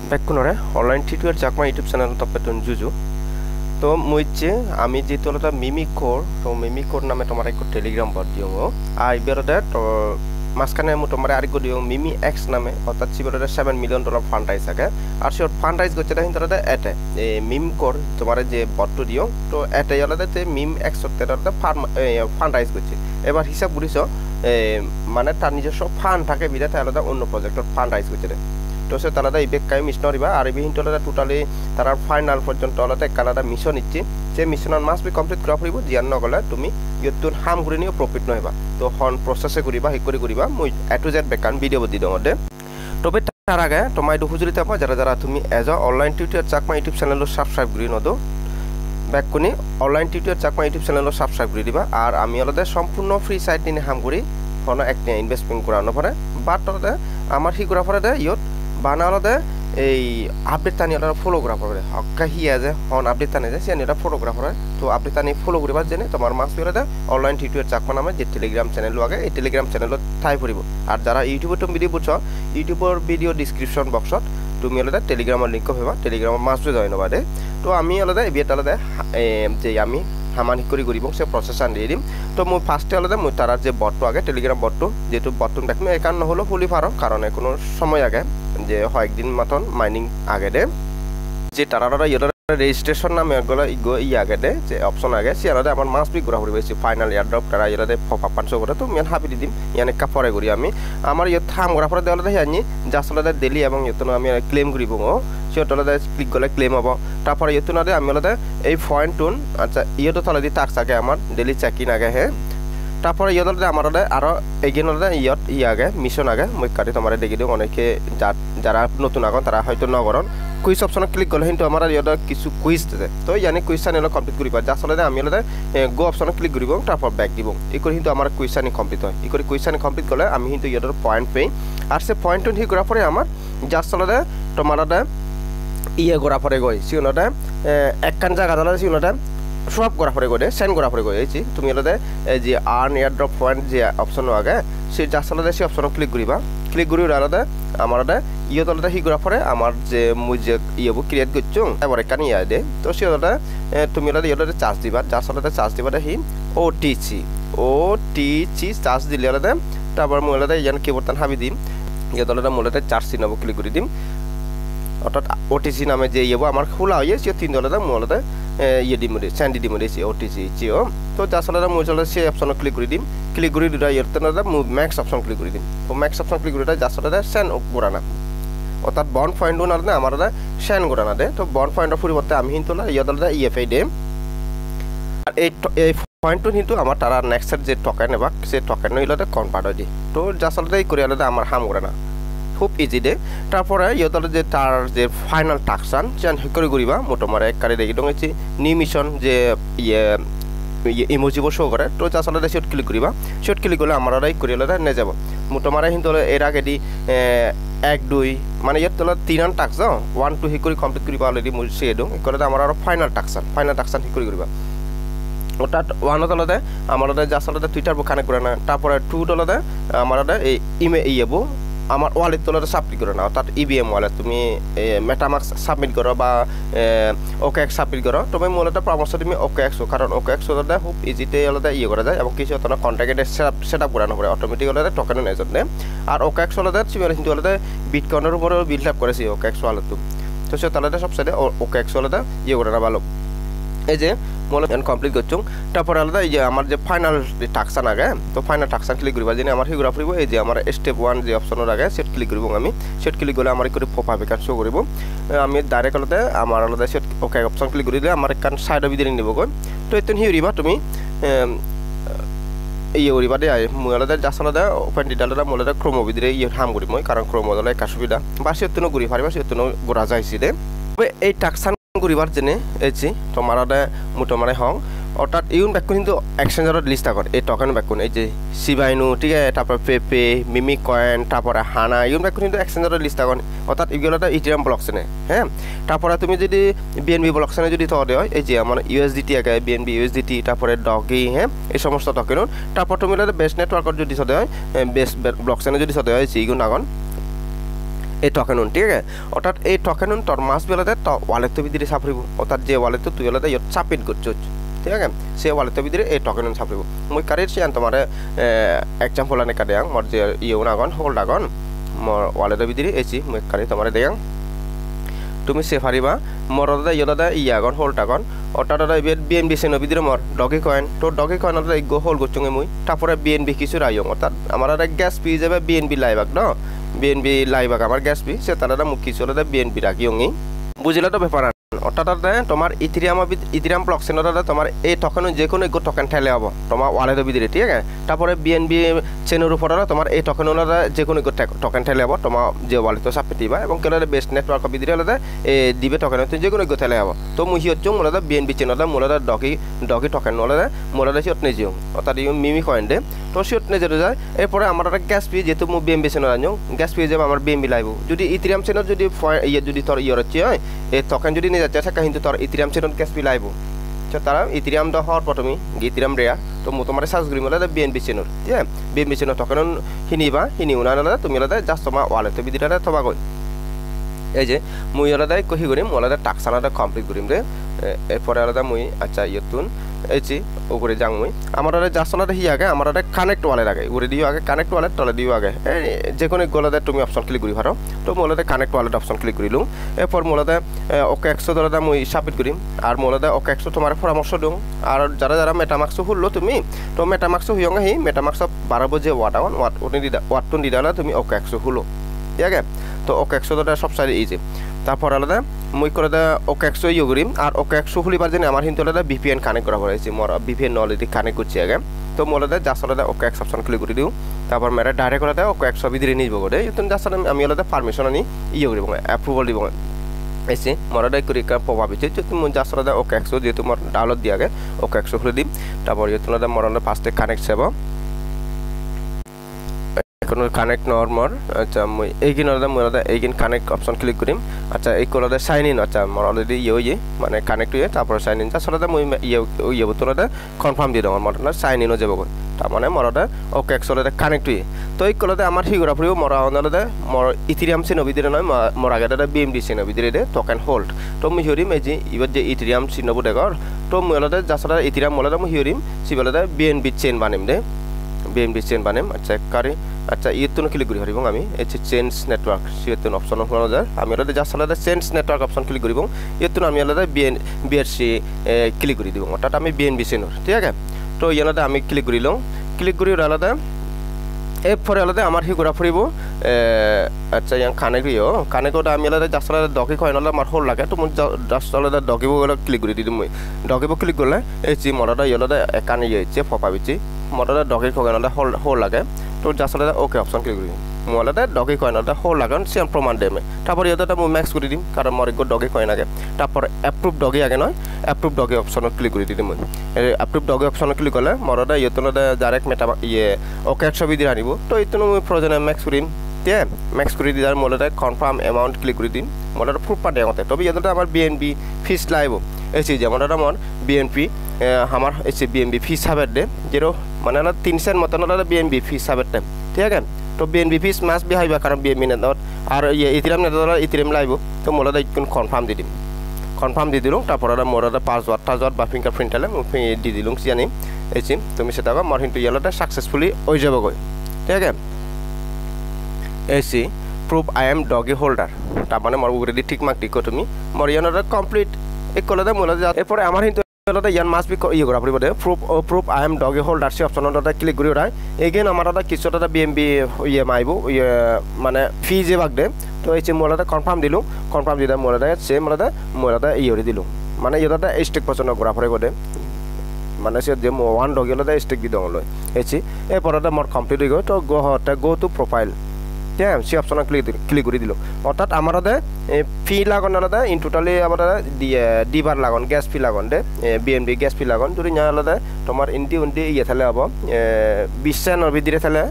Pekkunore online tutor Chakma YouTube channel topetun juju. To muiche ami jitolata mimic core to mimic core name tomare ko telegram bot diongo. I berode to maskane mu tomare ari ko diong mimi x name otat siberode $7 million fundraise age. Ar short fundraise gochete hintorode ete e meme core tomare je bot to diong to ete yolade te meme x otterode fundraise goche. এবার হিসাব করিছো মানে তার নিজস্ব fund থাকে বিদায় আলাদা অন্য projector fund রাইজ করতে তো সে আলাদা ইবেক কাই মিশন হরিবা আর ইবে হিন্টলাদা টোটালি তার ফাইনাল পর্যন্ত আলাদা কালাদা মিশন ইচ্ছে সে মিশন মাস্ট বি কমপ্লিট করা পড়িব জিয়ান নগলে তুমি ইয়তুন হাম করে নিও প্রফিট নহবা তো হন প্রসেসে করিবা হি করিবা মই এ টু জেড বেকান ভিডিও দি দমতে তবে তার আগে তোমায় দুহুজুরি তাপা যারা যারা তুমি as a online tutor Chakma YouTube channel subscribe করি নদো ব্যাককুনি online tutor Chakma YouTube channel subscribe করে দিবা আর আমি আলাদা সম্পূর্ণ ফ্রি সাইট নিয়ে হাম করি ফোন একটা ইনভেস্টমেন্ট করানো পরে বাট আলাদা আমার হি করা পরে ইয়ত বানা আলাদা এই আপডেট টানি আলাদা ফলো করা পরে হক্কা হি আছে হন আপডেট টানি যায় সে এটা ফলো করা পরে তো আপডেট টানি ফলো করিবার জেনে তোমার মাস আলাদা অনলাইন টিউটর চাকমা নামে যে টেলিগ্রাম চ্যানেল আগে এই টেলিগ্রাম চ্যানেল ঠাই পড়িব আর যারা ইউটিউবে তুমি ভিডিও বুঝছো ইউটিউবের ভিডিও ডেসক্রিপশন বক্সত তুমি আলাদা টেলিগ্রামের লিঙ্ক পাবা টেলিগ্রামের মাস জয়েন হবাদে তো আমি আলাদা এবিএট আলাদা যে আমি হামানি করি করিব সে প্রসেস আন দিয়ে দিম তো মই ফার্স্টে আলাদা মই তার যে বটটো আগে টেলিগ্রাম বটটো যেহেতু বটটো দেখুন একান নহলো ফুলি ফারো কারণ কোনো সময় আগে যে কয়েকদিন মতন মাইনিং আগে দে যে তারা ইয়র রেজিস্ট্রেশন নামে গলা ইগো ই আগে দে যে অপশন আগে সে আলাদা আমার মাস বি ঘুরা ঘুরি ফাইনাল ইয়ার ড্রপ তারা ইয়র পাঁচশো করে তো মেন হাবি দিম ইয়ানে কাপড়ে করি আমি আমার ইয়ে থাম ঘোরা পরে দেওয়া আনি জাস্ট আলাদা ডেলি এবং ইয়তন আমি ক্লেম করিব সিহঁত আলাদা ক্লিক করলে ক্লেম হব তারপরে ইয়তন আমি আলাদা এই পয়েন্ট টুন আচ্ছা ইয়তো তাহলে দি টাক্স আগে আমার ডেলি চেক ইন আগে হে তারপরে ইয়ত আলাদা আমার আরো এগেন আলাদা ইয়ত ই আগে মিশন আগে মই কাটি তোমার দেখি দিও অনেকে যারা নতুন আগন তারা হয়তো নগরন কুইজ অপশন ক্লিক করলে কিন্তু আমার ইয়ত কিছু কুইজ আছে তো ইয়ানি কুইজ চানি কমপ্লিট করিবা জাস্ট আলাদা আমি আলাদা গো অপশন ক্লিক করিব তারপর ব্যাক দিব এই করে কিন্তু আমার কুইজ চানি কমপ্লিট হয় এই করে কুইজ চানি কমপ্লিট করলে আমি কিন্তু ইয়তৰ পয়েন্ট পাই আর সে পয়েন্ট হি করার পরে আমার জাস্ট আলাদা তোমার ইয়ে করা পরে গই সিউনটা একখান জায়গা দালা সিউনটা সব করা পরে গই সেন্ড করা পরে গইছি তুমি আলাদা যে আর্ন এয়ার ড্রপ পয়েন্ট যে অপশন আগে সে জাস্ট আলাদা সে অপশন ক্লিক করিবা ক্লিক করি আলাদা আমার ইয়ে আলাদা হি করা পরে আমার যে মুই যে ইয়েবো ক্রিয়েট করছো এবার এখানে ইয়া দে তো সে আলাদা তুমি আলাদা ইয়ে চার্জ দিবা জাস্ট আলাদা চার্জ দিবা হি ওটিসি চার্জ দিলে আলাদা তারপর মই আলাদা ইয়ান কিবোর্ডটান হাবি দিম ইয়ে আলাদা মূলতে চার্জ চিনাবো ক্লিক করে দিম অর্থাৎ ওটিসি নামে যে ইয়েবো আমার খোলা হয়ে সে তিন আলাদা মূলতে ইয়ে দিম স্যান্ডি দিম ওটিসি চিও তো জাস্ট আলাদা মই চলে সে অপশন ক্লিক করে দিম ক্লিক করে দিলে ইয়ে আলাদা ম্যাক্স অপশন ক্লিক করে দিম তো ম্যাক্স অপশন ক্লিক করে জাস্ট আলাদা সেন্ড করানা অর্থাৎ বন্ড পয়েন্ট আলাদা আমার আলাদা সেন্ড করানা দে তো বন্ড পয়েন্টের পরিবর্তে আমি কিন্তু ইয়ে আলাদা ইএফআই দে আর এই পয়েন্টটো কিন্তু আমার তারা নেক্সট যে টোকেন এবার সে টোকেন হইলে কনভার্ট হয়ে যায় তো জাস্ট আলাদা এই করে আলাদা আমার হাম করে না খুব ইজি দে তারপরে ইয়তলে যে তার যে ফাইনাল টাকসান যেন করে করিবা মোটামুটি এক কারে দেখি দংছি নিউ মিশন যে ইয়ে ইমোজিব শো করে তো জাস্ট আলাদা শর্ট ক্লিক করিবা শর্ট ক্লিক করলে আমার আলাদা করে আলাদা নিয়ে যাব মোটামুটি কিন্তু এর আগে দি 1 2 মানে ইয়ার তলে 3 টাক্স 1 2 হি করে কমপ্লিট করিবা অলরেডি মুই সে দং করে আমার আর ফাইনাল টাকসান হি করে করিবা ওটা ওয়ানত আলাদা আমার আলাদা জাস্ট আলাদা টুইটার কানেক্ট করে না তারপরে 2 আলাদা আমার আলাদা এই ইয়েবো আমার ওয়ালেট তোলা সাবমিট করো না অর্থাৎ ইভিএম ওয়ালেট তুমি মেটামাক্স সাবমিট করো বা ওকেএক্স সাবমিট করো তবে মূলত পরামর্শ তুমি ওকেএক্স কারণ ওকেএক্স হলে খুব ইজিতে আলাদা ইয়ে করা যায় এবং কিছু তোমার কন্ট্যাক্টে সেট আপ করানো পড়ে অটোমেটিক আলাদা টোকেনের এজন্যে আর ওকেএক্স আলাদা কিন্তু আলাদা বিটকয়েনের উপরেও বিল্ড আপ করেছি ওকেএক্স ওয়ালেট তো সে তাহলে সব সাইডে ওকেএক্স আলাদা ইয়ে করে না ভালো এই যে মূলত কমপ্লিট করছো তারপরে আলাদা এই যে আমার যে ফাইনাল টাকসান আগে তো ফাইনাল টাকসান ক্লিক করিবা যিনি আমার হিগুরা ফুরিব এই যে আমার স্টেপ 1 যে অপশনের আগে সেট ক্লিক করিব আমি সেট ক্লিক করলে আমার করে পপ আপ এখান শো করিব আমি ডাইরেক্ট আলাদা আমার আলাদা সেট ওকে অপশন ক্লিক করিলে আমার এখান সাইড ভিতরে নিব গো তো এতন হিউরিবা তুমি ইয়ে করিবা দে মই আলাদা জাস্ট আলাদা ওপেন ডিটেলটা মূলত ক্রোম ভিতরে ইয়ে হাম করি মই কারণ ক্রোম হলে একটা সুবিধা বা সেতনো ঘুরি পারিবা সেতনো গোরা যাইছি দে এই টাকসান করিবার জেনে এসি তোমার মোটামুটি হং অর্থাৎ ইউন ব্যাকুন কিন্তু এক্সচেঞ্জারত লিস্ট আগত এই টোকেন ব্যাকুন এই যে সিবাইনু ঠিক আছে তারপর পেপে মিমি কয়েন তারপরে হানা ইউন ব্যাকুন কিন্তু এক্সচেঞ্জারত লিস্ট আগত অর্থাৎ এগুলো ইথেরিয়াম ব্লকচেনে হ্যাঁ তারপরে তুমি যদি বিএনবি ব্লকচেনে যদি থ দেয় এই যে আমার ইউএসডিটি আগে বিএনবি ইউএসডিটি তারপরে ডগি হ্যাঁ এই সমস্ত টোকেন তারপর তুমি বেস্ট নেটওয়ার্কত যদি থ দেয় বেস্ট ব্লকচেনে যদি থ দেয় এইগুন আগন এই টকেন ঠিক আছে অর্থাৎ এই টকেন তোর মাছ বেলাতে তো ওয়ালেট ভিতরে চাপরিব অর্থাৎ যে ওয়ালেট তুই বেলাতে ইয়ত চাপিন করছো ঠিক আছে সে ওয়ালেটের ভিতরে এই টকেন চাপরিব মই কারেছি আন তোমার এক্সাম্পল আনে কাটে মোর যে ইউন আগন হোল্ড আগন মোর ওয়ালেটের ভিতরে এসি মই কারে তোমার দেয়াং তুমি সে পারিবা মোর দাদা ইয়দাদা ইয়া আগন হোল্ড আগন অর্থাৎ দাদা বিএনবি সেন ভিতরে মোর ডগি কয়েন তো ডগি কয়েন দাদা গো হোল্ড করছুঙে মুই তারপরে বিএনবি কিছু রাইং অর্থাৎ আমার দাদা গ্যাস পি যাবে বিএনবি লাইবাক ন বিএনবি লাইবাক আমার গ্যাস পি সে তারা মুখ কিছু দাদা বিএনবি রাখিওঙি বুঝলে তো ব্যাপার অর্থাৎ তোমার ইথিরিয়াম ব্লক চেনৰ দাদা তোমাৰ এই টকেন যে কোনো এক টকেন ঠেলে হ'ব তোমাৰ ওয়ালেটৰ ভিতৰে ঠিক আছে তাৰপৰে বিএনবি চেনৰ ওপৰত তোমাৰ এই টকেন যে কোনো এক টকেন ঠেলে হ'ব তোমাৰ যে ওয়ালেটৰ চাপি দিবা এবং কেলে বেস্ট নেটওয়াৰ্কৰ ভিতরে হলে দিবে টকেন যে কোনো এক ঠেলে হ'ব তো মই হিয়ত যোং মোলা বিএনবি চেনৰ মোলা ডগি টকেন নলে মোলা সিয়ত নিজিও অর্থাৎ মিমি কয়েন দে তো সিয়ত নিজে যায় এরপরে আমার একটা গ্যাস পি যেহেতু মই বিএনবি চেনৰ আনো গ্যাস পি যাবে আমাৰ বিএনবি লাইব যদি ইথিৰিয়াম চেনৰ যদি ইয়ে যদি তোর ইয়ে হচ্ছে হয় এই টকেন যদি নিয়ে যাচ্ছে থাকা কিন্তু তোর ইথিরিয়াম চেনত গ্যাস পি লাইব তারা ইথিরিয়াম দ হওয়ার প্রথমে ইথিরিয়াম রেয়া তো মো তোমার সার্চ করি মোলা বিএনবি চেনৰ ঠিক আছে বিএনবি চেনৰ টকেন হিনিবা হিনিও না তুমি জাস্ট তোমার ওয়ালেটের ভিতরে থবা গই এই যে মুই আলাদাই কহি করিম আলাদা টাস্ক আলাদা কমপ্লিট করিম রে এরপরে আলাদা মুই আচ্ছা ইয়তুন এইছি উপরে যাং মুই আমার জাস্ট আলাদা হি আগে আমার কানেক্ট ওয়ালেট আগে উপরে দিও আগে কানেক্ট ওয়ালেট তলে দিও আগে যে কোনো গোলাদা তুমি অপশন ক্লিক করি পারো তো মোলাদা কানেক্ট ওয়ালেট অপশন ক্লিক করিলুম এরপর মোলাদা ওকে 100 দলাদা মুই সাবমিট করিম আর মোলাদা ওকে 100 তোমার পরামর্শ দিও আর যারা যারা মেটামাক্স খুললো তুমি তো মেটামাক্স হইয়ঙ্গা হি মেটামাক্স বাড়াবো যে ওয়াট ওটন দিদালা তুমি ওকে 100 খুলো ঠিক আছে তো ওকে 100 দলাদা সব সাইড ইজি তারপর আলাদা মুই করে দা ওকে 100 ইউ করিম আর ওকে 100 খুলিবার জন্য আমার হিন্তু আলাদা ভিপিএন কানেক্ট করা হয়েছে মোর ভিপিএন অলরেডি কানেক্ট করছি আগে তো মোলাদা জাস্ট আলাদা ওকে 100 অপশন ক্লিক করে দিও তারপর মেরা ডাইরেক্ট করে দাও ওকে 100 ভিতরে নিয়ে যাবো রে তুমি জাস্ট আমি আলাদা পারমিশন আনি ইয়ে করিব অ্যাপ্রুভাল দিব এসে মরাদাই করি প্রভাবিত যে তুমি জাস্ট আলাদা ওকে 100 যেহেতু মোর ডাউনলোড দিয়ে আগে ওকে 100 খুলে দিম তারপর ইয়ে তোমাদের মরাদা ফার্স্টে কানেক্ট সেবা কোনো কানেক্ট নরমাল আচ্ছা মই এইগিন আলাদা মোলাদা এইগিন কানেক্ট অপশন ক্লিক করিম আচ্ছা এই কোলাদা সাইন ইন আচ্ছা মোর অলরেডি ইয়ে মানে কানেক্ট হয়ে তারপর সাইন ইন জাস্ট আলাদা মই ইয়ে তোলাদা কনফার্ম দিয়ে দাও আমার সাইন ইনও যাব তার মানে মরাদা ওকে 100 আলাদা কানেক্ট হয়ে তো এই কোলাদা আমার হিগরা ফুরিও মরা আলাদা মোর ইথিরিয়াম সিন ভিতরে নয় মোর আগে দাদা বিএমডি সিন ভিতরে দে টোকেন হোল্ড তো মই হিরিম এই যে এবার যে ইথিরিয়াম সিন বটে গর তো মই আলাদা জাস্ট আলাদা ইথিরিয়াম মোলাদা মই হিরিম সিবালাদা বিএনবি চেন বানিম দে বিএনবি চেন বানিম আচ্ছা কারে আচ্ছা ইয়েতুন ক্লিক করি হরিব আমি এই চেঞ্জ নেটওয়ার্ক সিয়েতুন অপশন হলো যায় আমি আলাদা জাস্ট আলাদা চেঞ্জ নেটওয়ার্ক অপশন ক্লিক করিব ইয়েতুন আমি আলাদা বিআরসি ক্লিক করে দিব অর্থাৎ আমি বিএনবি চেনর ঠিক আছে তো ইয়ালাদা আমি ক্লিক করিলাম ক্লিক করি আলাদা এরপরে আলাদা আমার হি ঘোরা ফুরিব আচ্ছা ইয়াং কানেক্ট কানেক্টটা আমি আলাদা জাস্ট আলাদা ডগি কয়েন আলাদা আমার হোল লাগে তো জাস্ট আলাদা ডগিব ক্লিক করে দিম মই ডগিব ক্লিক করলে এই যে মরাদা ইয়ালাদা একানে ইয়েছে ফপাবিছি মরাদা ডগি কয়েন আলাদা হোল লাগে তো জাস্ট আলাদা ওকে অপশন ক্লিক করি মই আলাদা ডগি কয়েন আলাদা হোল লাগান সেম প্রমাণ দেমে তারপর ইয়াদাটা মই ম্যাক্স করে দিম কারণ মর এক ডগি কয়েন আগে তারপর অ্যাপ্রুভ ডগি আগে নয় অ্যাপ্রুভ ডগি অপশন ক্লিক করে দিম মই অ্যাপ্রুভ ডগি অপশন ক্লিক করলে মরাদা ইয়েতনদা ডাইরেক্ট মেটা ইয়ে ওকে 100 ভিতরে আনিব তো ইতনো মই প্রয়োজনে ম্যাক্স করিম ঠিক আছে ম্যাক্স করে দিদার মোলাদা কনফার্ম অ্যামাউন্ট ক্লিক করে দিম মোলাদা প্রুফ পাঠে মতে তবে ইয়াদাটা আমার বিএনবি ফিস লাইব এসে যেমন আমার বিএনপি আমার এসে বিএনবি ফিস হাবের দে যেরো মানে 3 সেন্ট মতন বিএনবি ফিস হাবের টাইম ঠিক আছে তো বিএনবি ফিস মাস বিহাইবা কারণ বিএনবি নেটত আর ইথিরিয়াম নেটত ইথিরিয়াম লাইব তো মোলাদা ইকুন কনফার্ম দি দিম কনফার্ম দি দিলুম তারপর মোরাদা পাসওয়ার্ড বা ফিঙ্গার প্রিন্ট আলে দি দিলুম জানি এসে তুমি সেটা মর কিন্তু ইয়ালাটা সাকসেসফুলি হয়ে যাব গই ঠিক আছে এসি প্রুফ আই এম ডগি হোল্ডার তার মানে মর উপরে ঠিক মার্ক টিকো তুমি মর ইয়ানাটা কমপ্লিট এক কলাদা মোলাদা এরপরে আমার কিন্তু ইয়ান মাস বি ইয়ে করা পড়িব দে প্রুফ আই এম ডগি হোল্ডার সে অপশনটা ক্লিক করি ওটাই এগেন আমার দাদা কিছুটা বিএমবি ইয়ে মাইব ইয়ে মানে ফি যে ভাগ দে তো এই যে মোলাদা কনফার্ম দিলু কনফার্ম দিদা মোলাদা সে মোলাদা ইয়ে দিলু মানে ইয়াদাটা স্টেক পছন্দ করা পড়িব দে মানে সে যে ওয়ান ডগি আলাদা স্টেক দি দল এসি এরপরে মোর কমপ্লিট হয়ে গো তো গো টু প্রোফাইল ঠিক আছে সে অপশন ক্লিক করে দিল অর্থাৎ আমার ফি লাগন আলাদা ইন টোটালি আমার ডিবার লাগন গ্যাস ফি লাগন দে বিএনবি গ্যাস ফি লাগন যদি না আলাদা তোমার ইন্টি ইয়ে থালে হব 20 সেন্টর ভিতরে থালে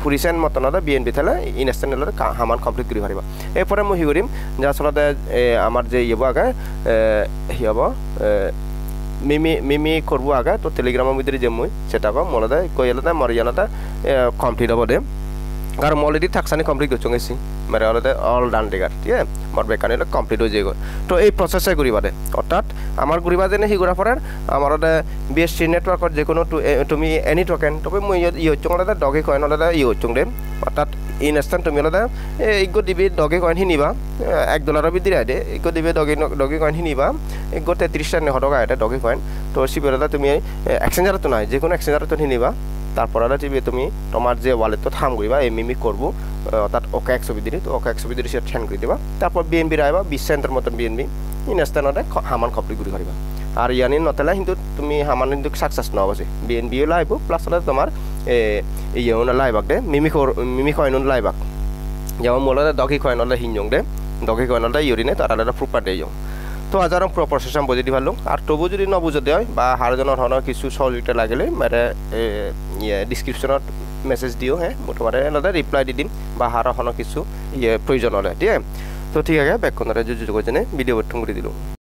40 সেন্ট মতন আলাদা বিএনবি থালে ইনস্ট্যান্ট আলাদা হামান কমপ্লিট করে পারিবা এরপরে মই হি করিম যে আসলে আমার যে ইয়ে আগে হি হব মিমি করবো আগে তো টেলিগ্রামের ভিতরে যে মই সেটা মনে দেয় কই আলাদা মরিয়ানাটা কমপ্লিট হব দে কারণ অলরেডি থাকসানি কমপ্লিট করছো গেছি মানে অলতে অল ডান টেগার ঠিক আছে মোর বেকানি হলে কমপ্লিট হয়ে যাবে তো এই প্রসেসে করিবা দে অর্থাৎ আমার করিবা যেনে হি করা পড়ার আমার বিএসসি নেটওয়ার্কত যে কোনো তুমি এনি টোকেন তবে মই ই হচ্ছে অলতে ডগে কয়েন অলতে ই হচ্ছে দে অর্থাৎ ইনস্ট্যান্ট তুমি অলতে ইগো দিবি ডগে কয়েন হিনিবা $1 বি দিরা দে ইগো দিবি ডগে কয়েন হিনিবা ইগো 33 টাকা এটা ডগে কয়েন তো সিবেলতে তুমি এক্সচেঞ্জার তো নাই যে কোনো এক্সচেঞ্জার তো হিনিবা তারপর তুমি তোমার যে ওয়ালেট থাম করিবা এই মিমিক করবো অর্থাৎ ওকে 120 দিন তো ওকে 120 দিন সেট সেন্ড করে দিবা তারপর বিএনবি রাইবা 20 সেন্টের মতন বিএনবি ইনস্ট্যান্টে হামান কমপ্লিট করে পারিবা আর ইয়ানি নতেলা কিন্তু তুমি হামান কিন্তু সাকসেস না হবে বিএনবিও লাইব প্লাস হলে তোমার ইয়েও না লাইবাক দে মিমি কয়েন লাইবাক যেমন মোলা দগি কয়েন হলে হিঞ্জং দে দগি কয়েন হলে ইউরিনে তারা প্রপার দিয়ে যাও তো আজ আর প্রসেস আমি বুঝে দি ভালো আর তবু যদি নবুঝে দেয় বা হারজনের ধরনের কিছু সহযোগিতা লাগিলে মানে ডিসক্রিপশনত মেসেজ দিও হ্যাঁ মোটামুটি রিপ্লাই দি দিম বা হার কিছু প্রয়োজন হলে ঠিক আছে তো ঠিক আছে ব্যাক করে ভিডিও বর্তন করে দিল